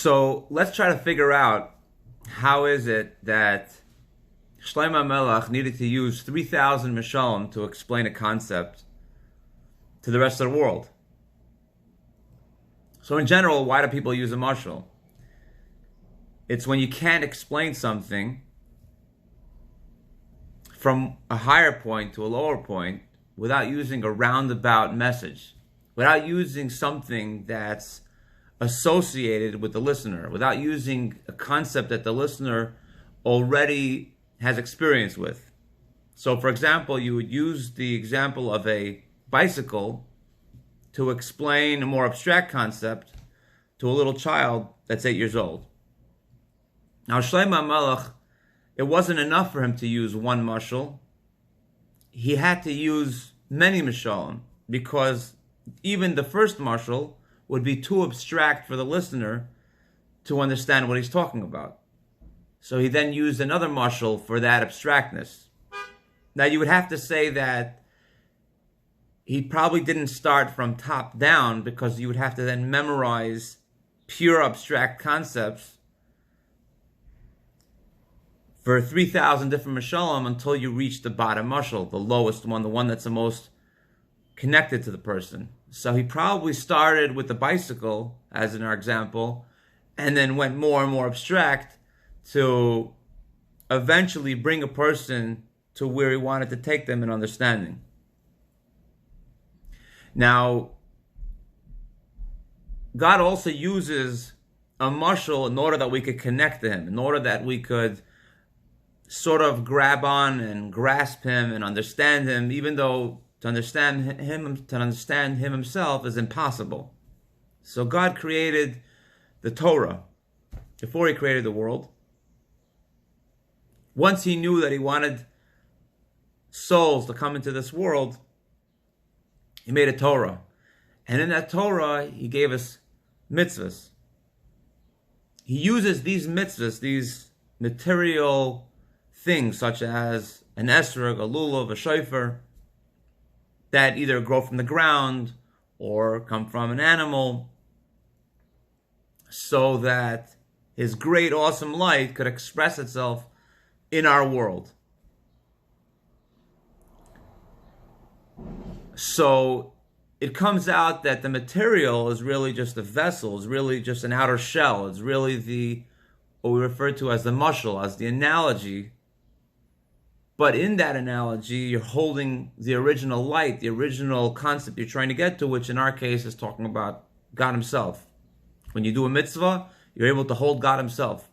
So let's try to figure out how is it that Shlomo Melech needed to use 3,000 Mishalim to explain a concept to the rest of the world. So in general, why do people use a mashal? It's when you can't explain something from a higher point to a lower point without using a roundabout message, without using something that's associated with the listener, without using a concept that the listener already has experience with. So for example, you would use the example of a bicycle to explain a more abstract concept to a little child that's 8 years old. Now Shlomo Melech, it wasn't enough for him to use one mashal. He had to use many mashalim, because even the first mashal would be too abstract for the listener to understand what he's talking about. So he then used another mashal for that abstractness. Now you would have to say that he probably didn't start from top down, because you would have to then memorize pure abstract concepts for 3,000 different mashalim until you reach the bottom mashal, the lowest one, the one that's the most connected to the person. So he probably started with the bicycle, as in our example, and then went more and more abstract to eventually bring a person to where he wanted to take them in understanding. Now, God also uses a mashal in order that we could connect to him, in order that we could sort of grab on and grasp him and understand him, even though to understand him himself is impossible. So God created the Torah before he created the world. Once he knew that he wanted souls to come into this world, he made a Torah. And in that Torah, he gave us mitzvahs. He uses these mitzvahs, these material things such as an esrog, a lulav, a shofar, that either grow from the ground or come from an animal, so that his great, awesome light could express itself in our world. So it comes out that the material is really just a vessel, is really just an outer shell, it's really what we refer to as the mashal, as the analogy. But in that analogy, you're holding the original light, the original concept you're trying to get to, which in our case is talking about God himself. When you do a mitzvah, you're able to hold God himself.